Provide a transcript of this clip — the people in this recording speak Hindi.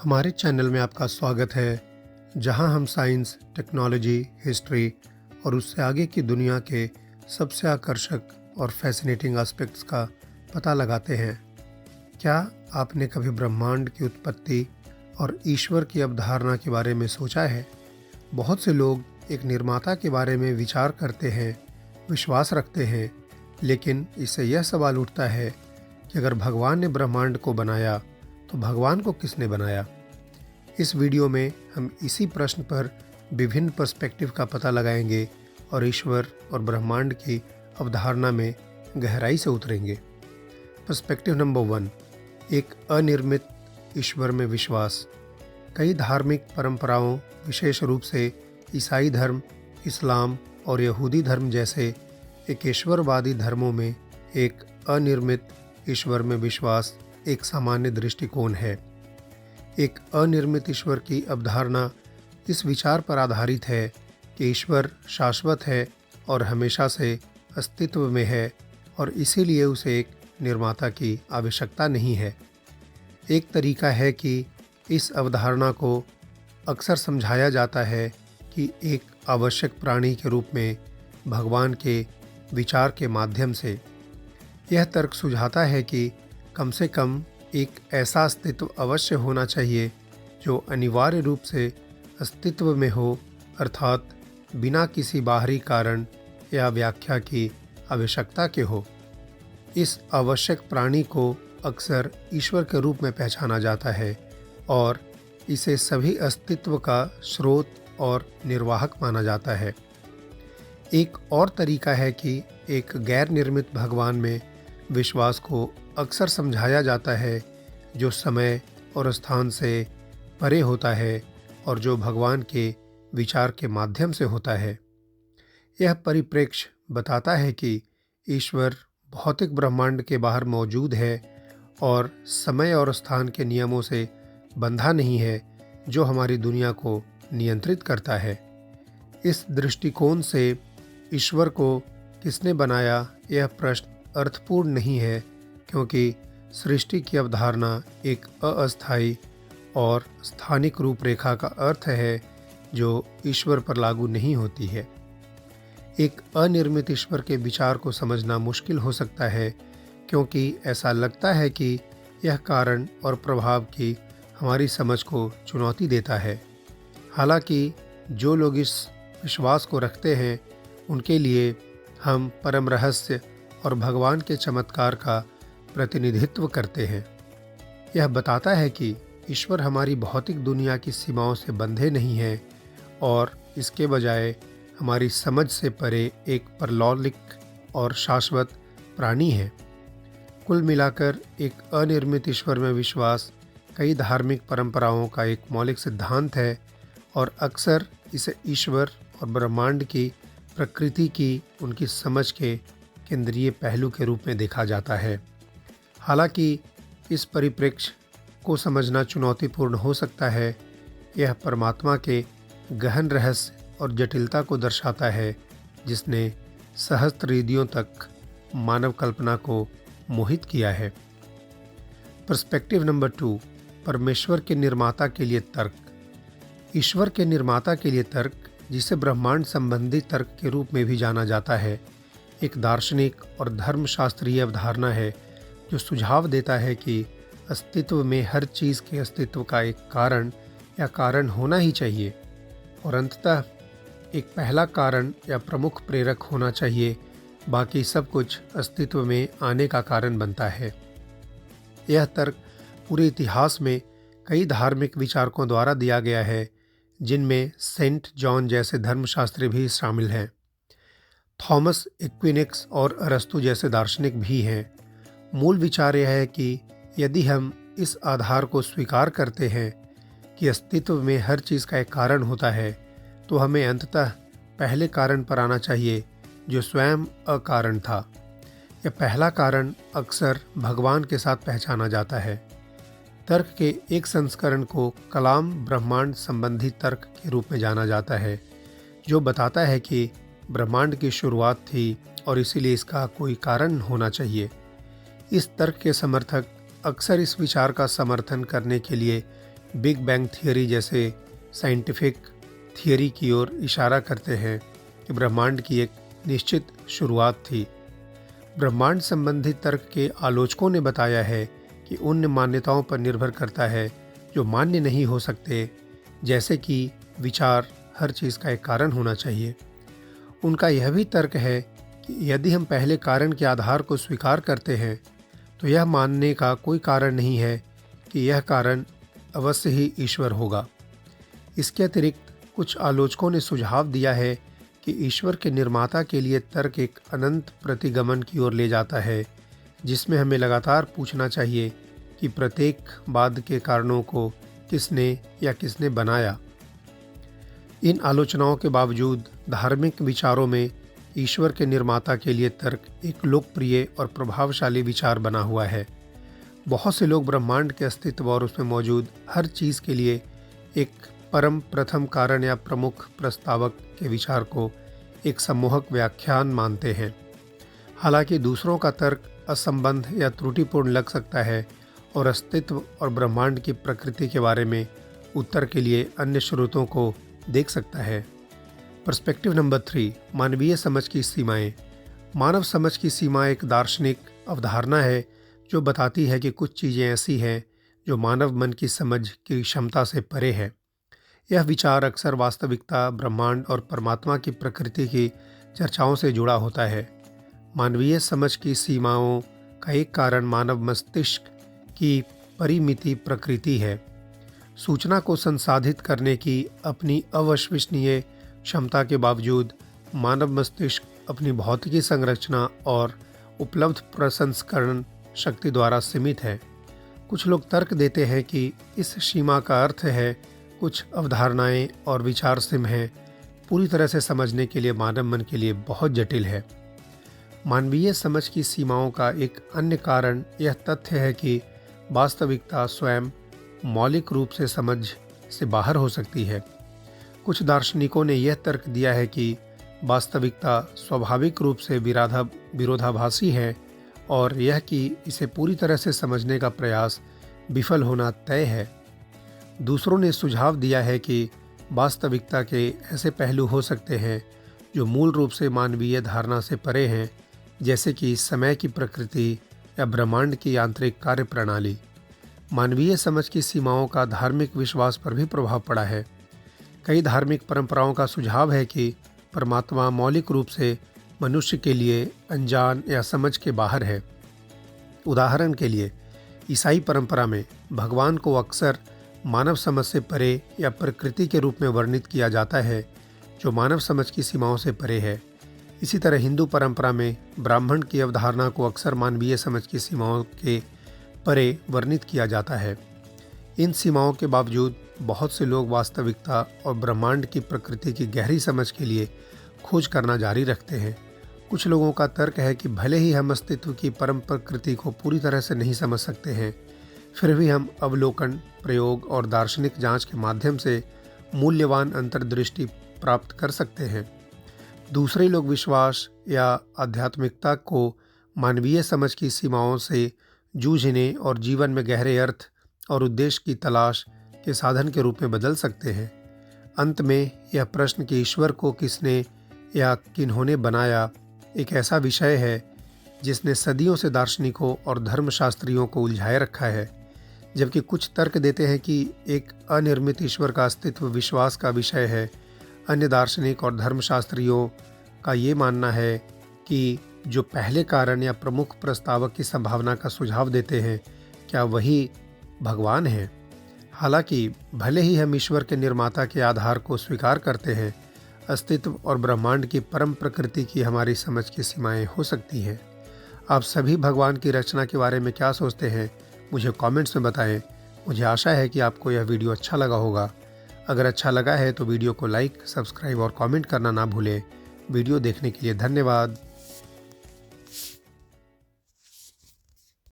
हमारे चैनल में आपका स्वागत है, जहां हम साइंस, टेक्नोलॉजी, हिस्ट्री और उससे आगे की दुनिया के सबसे आकर्षक और फैसिनेटिंग एस्पेक्ट्स का पता लगाते हैं। क्या आपने कभी ब्रह्मांड की उत्पत्ति और ईश्वर की अवधारणा के बारे में सोचा है? बहुत से लोग एक निर्माता के बारे में विचार करते हैं, विश्वास रखते हैं, लेकिन इससे यह सवाल उठता है कि अगर भगवान ने ब्रह्मांड को बनाया, तो भगवान को किसने बनाया? इस वीडियो में हम इसी प्रश्न पर विभिन्न पर्सपेक्टिव का पता लगाएंगे और ईश्वर और ब्रह्मांड की अवधारणा में गहराई से उतरेंगे। पर्सपेक्टिव नंबर 1, एक अनिर्मित ईश्वर में विश्वास। कई धार्मिक परंपराओं, विशेष रूप से ईसाई धर्म, इस्लाम और यहूदी धर्म जैसे एकेश्वरवादी धर्मों में एक अनिर्मित ईश्वर में विश्वास एक सामान्य दृष्टिकोण है। एक अनिर्मित ईश्वर की अवधारणा इस विचार पर आधारित है कि ईश्वर शाश्वत है और हमेशा से अस्तित्व में है और इसीलिए उसे एक निर्माता की आवश्यकता नहीं है। एक तरीका है कि इस अवधारणा को अक्सर समझाया जाता है कि एक आवश्यक प्राणी के रूप में भगवान के विचार के माध्यम से। यह तर्क सुझाता है कि कम से कम एक ऐसा अस्तित्व अवश्य होना चाहिए जो अनिवार्य रूप से अस्तित्व में हो, अर्थात बिना किसी बाहरी कारण या व्याख्या की आवश्यकता के हो। इस आवश्यक प्राणी को अक्सर ईश्वर के रूप में पहचाना जाता है और इसे सभी अस्तित्व का स्रोत और निर्वाहक माना जाता है। एक और तरीका है कि एक गैर निर्मित भगवान में विश्वास को अक्सर समझाया जाता है, जो समय और स्थान से परे होता है और जो भगवान के विचार के माध्यम से होता है। यह परिप्रेक्ष्य बताता है कि ईश्वर भौतिक ब्रह्मांड के बाहर मौजूद है और समय और स्थान के नियमों से बंधा नहीं है, जो हमारी दुनिया को नियंत्रित करता है। इस दृष्टिकोण से ईश्वर को किसने बनाया, यह प्रश्न अर्थपूर्ण नहीं है, क्योंकि सृष्टि की अवधारणा एक अस्थायी और स्थानिक रूपरेखा का अर्थ है जो ईश्वर पर लागू नहीं होती है। एक अनिर्मित ईश्वर के विचार को समझना मुश्किल हो सकता है, क्योंकि ऐसा लगता है कि यह कारण और प्रभाव की हमारी समझ को चुनौती देता है। हालांकि जो लोग इस विश्वास को रखते हैं, उनके लिए हम परम रहस्य और भगवान के चमत्कार का प्रतिनिधित्व करते हैं। यह बताता है कि ईश्वर हमारी भौतिक दुनिया की सीमाओं से बंधे नहीं है और इसके बजाय हमारी समझ से परे एक परलौकिक और शाश्वत प्राणी है। कुल मिलाकर एक अनिर्मित ईश्वर में विश्वास कई धार्मिक परंपराओं का एक मौलिक सिद्धांत है और अक्सर इसे ईश्वर और ब्रह्मांड की प्रकृति की उनकी समझ के केंद्रीय पहलू के रूप में देखा जाता है। हालांकि इस परिप्रेक्ष्य को समझना चुनौतीपूर्ण हो सकता है। यह परमात्मा के गहन रहस्य और जटिलता को दर्शाता है, जिसने सहस्त्र तक मानव कल्पना को मोहित किया है। पर्सपेक्टिव नंबर 2, परमेश्वर के निर्माता के लिए तर्क। ईश्वर के निर्माता के लिए तर्क, जिसे ब्रह्मांड संबंधी तर्क के रूप में भी जाना जाता है, एक दार्शनिक और धर्मशास्त्रीय अवधारणा है जो सुझाव देता है कि अस्तित्व में हर चीज़ के अस्तित्व का एक कारण या कारण होना ही चाहिए और अंततः एक पहला कारण या प्रमुख प्रेरक होना चाहिए। बाकी सब कुछ अस्तित्व में आने का कारण बनता है। यह तर्क पूरे इतिहास में कई धार्मिक विचारकों द्वारा दिया गया है, जिनमें सेंट जॉन जैसे धर्मशास्त्री भी शामिल हैं। थॉमस एक्विनिक्स और अरस्तु जैसे दार्शनिक भी हैं। मूल विचार यह है कि यदि हम इस आधार को स्वीकार करते हैं कि अस्तित्व में हर चीज़ का एक कारण होता है, तो हमें अंततः पहले कारण पर आना चाहिए, जो स्वयं अकारण था। यह पहला कारण अक्सर भगवान के साथ पहचाना जाता है। तर्क के एक संस्करण को कलाम ब्रह्मांड संबंधी तर्क के रूप में जाना जाता है, जो बताता है कि ब्रह्मांड की शुरुआत थी और इसीलिए इसका कोई कारण होना चाहिए। इस तर्क के समर्थक अक्सर इस विचार का समर्थन करने के लिए बिग बैंग थियरी जैसे साइंटिफिक थियरी की ओर इशारा करते हैं कि ब्रह्मांड की एक निश्चित शुरुआत थी। ब्रह्मांड संबंधी तर्क के आलोचकों ने बताया है कि उन मान्यताओं पर निर्भर करता है जो मान्य नहीं हो सकते, जैसे कि विचार हर चीज़ का एक कारण होना चाहिए। उनका यह भी तर्क है कि यदि हम पहले कारण के आधार को स्वीकार करते हैं तो यह मानने का कोई कारण नहीं है कि यह कारण अवश्य ही ईश्वर होगा। इसके अतिरिक्त कुछ आलोचकों ने सुझाव दिया है कि ईश्वर के निर्माता के लिए तर्क एक अनंत प्रतिगमन की ओर ले जाता है, जिसमें हमें लगातार पूछना चाहिए कि प्रत्येक बाद के कारणों को किसने बनाया। इन आलोचनाओं के बावजूद धार्मिक विचारों में ईश्वर के निर्माता के लिए तर्क एक लोकप्रिय और प्रभावशाली विचार बना हुआ है। बहुत से लोग ब्रह्मांड के अस्तित्व और उसमें मौजूद हर चीज़ के लिए एक परम प्रथम कारण या प्रमुख प्रस्तावक के विचार को एक सम्मोहक व्याख्यान मानते हैं। हालांकि दूसरों का तर्क असंबद्ध या त्रुटिपूर्ण लग सकता है और अस्तित्व और ब्रह्मांड की प्रकृति के बारे में उत्तर के लिए अन्य स्रोतों को देख सकता है। पर्सपेक्टिव नंबर 3, मानवीय समझ की सीमाएं। मानव समझ की सीमा एक दार्शनिक अवधारणा है जो बताती है कि कुछ चीज़ें ऐसी हैं जो मानव मन की समझ की क्षमता से परे है। यह विचार अक्सर वास्तविकता, ब्रह्मांड और परमात्मा की प्रकृति की चर्चाओं से जुड़ा होता है। मानवीय समझ की सीमाओं का एक कारण मानव मस्तिष्क की परिमिति प्रकृति है। सूचना को संसाधित करने की अपनी अविश्वसनीय क्षमता के बावजूद मानव मस्तिष्क अपनी भौतिकी संरचना और उपलब्ध प्रसंस्करण शक्ति द्वारा सीमित है। कुछ लोग तर्क देते हैं कि इस सीमा का अर्थ है कुछ अवधारणाएं और विचार हैं पूरी तरह से समझने के लिए मानव मन के लिए बहुत जटिल है। मानवीय समझ की सीमाओं का एक अन्य कारण यह तथ्य है कि वास्तविकता स्वयं मौलिक रूप से समझ से बाहर हो सकती है। कुछ दार्शनिकों ने यह तर्क दिया है कि वास्तविकता स्वाभाविक रूप से विरोधाभासी है और यह कि इसे पूरी तरह से समझने का प्रयास विफल होना तय है। दूसरों ने सुझाव दिया है कि वास्तविकता के ऐसे पहलू हो सकते हैं जो मूल रूप से मानवीय धारणा से परे हैं, जैसे कि समय की प्रकृति या ब्रह्मांड की यांत्रिक कार्यप्रणाली। मानवीय समझ की सीमाओं का धार्मिक विश्वास पर भी प्रभाव पड़ा है। कई धार्मिक परंपराओं का सुझाव है कि परमात्मा मौलिक रूप से मनुष्य के लिए अनजान या समझ के बाहर है। उदाहरण के लिए ईसाई परंपरा में भगवान को अक्सर मानव समझ से परे या प्रकृति के रूप में वर्णित किया जाता है, जो मानव समझ की सीमाओं से परे है। इसी तरह हिंदू परंपरा में ब्राह्मण की अवधारणा को अक्सर मानवीय समझ की सीमाओं के परे वर्णित किया जाता है। इन सीमाओं के बावजूद बहुत से लोग वास्तविकता और ब्रह्मांड की प्रकृति की गहरी समझ के लिए खोज करना जारी रखते हैं। कुछ लोगों का तर्क है कि भले ही हम अस्तित्व की परम प्रकृति को पूरी तरह से नहीं समझ सकते हैं, फिर भी हम अवलोकन, प्रयोग और दार्शनिक जांच के माध्यम से मूल्यवान अंतर्दृष्टि प्राप्त कर सकते हैं। दूसरे लोग विश्वास या आध्यात्मिकता को मानवीय समझ की सीमाओं से जूझने और जीवन में गहरे अर्थ और उद्देश्य की तलाश के साधन के रूप में बदल सकते हैं। अंत में यह प्रश्न कि ईश्वर को किसने या किन्होंने बनाया एक ऐसा विषय है जिसने सदियों से दार्शनिकों और धर्मशास्त्रियों को उलझाए रखा है। जबकि कुछ तर्क देते हैं कि एक अनिर्मित ईश्वर का अस्तित्व विश्वास का विषय है, अन्य दार्शनिक और धर्मशास्त्रियों का ये मानना है कि जो पहले कारण या प्रमुख प्रस्तावक की संभावना का सुझाव देते हैं, क्या वही भगवान है। हालांकि भले ही हम ईश्वर के निर्माता के आधार को स्वीकार करते हैं, अस्तित्व और ब्रह्मांड की परम प्रकृति की हमारी समझ की सीमाएं हो सकती हैं। आप सभी भगवान की रचना के बारे में क्या सोचते हैं, मुझे कमेंट्स में बताएं। मुझे आशा है कि आपको यह वीडियो अच्छा लगा होगा। अगर अच्छा लगा है तो वीडियो को लाइक, सब्सक्राइब और कमेंट करना ना भूलें। वीडियो देखने के लिए धन्यवाद।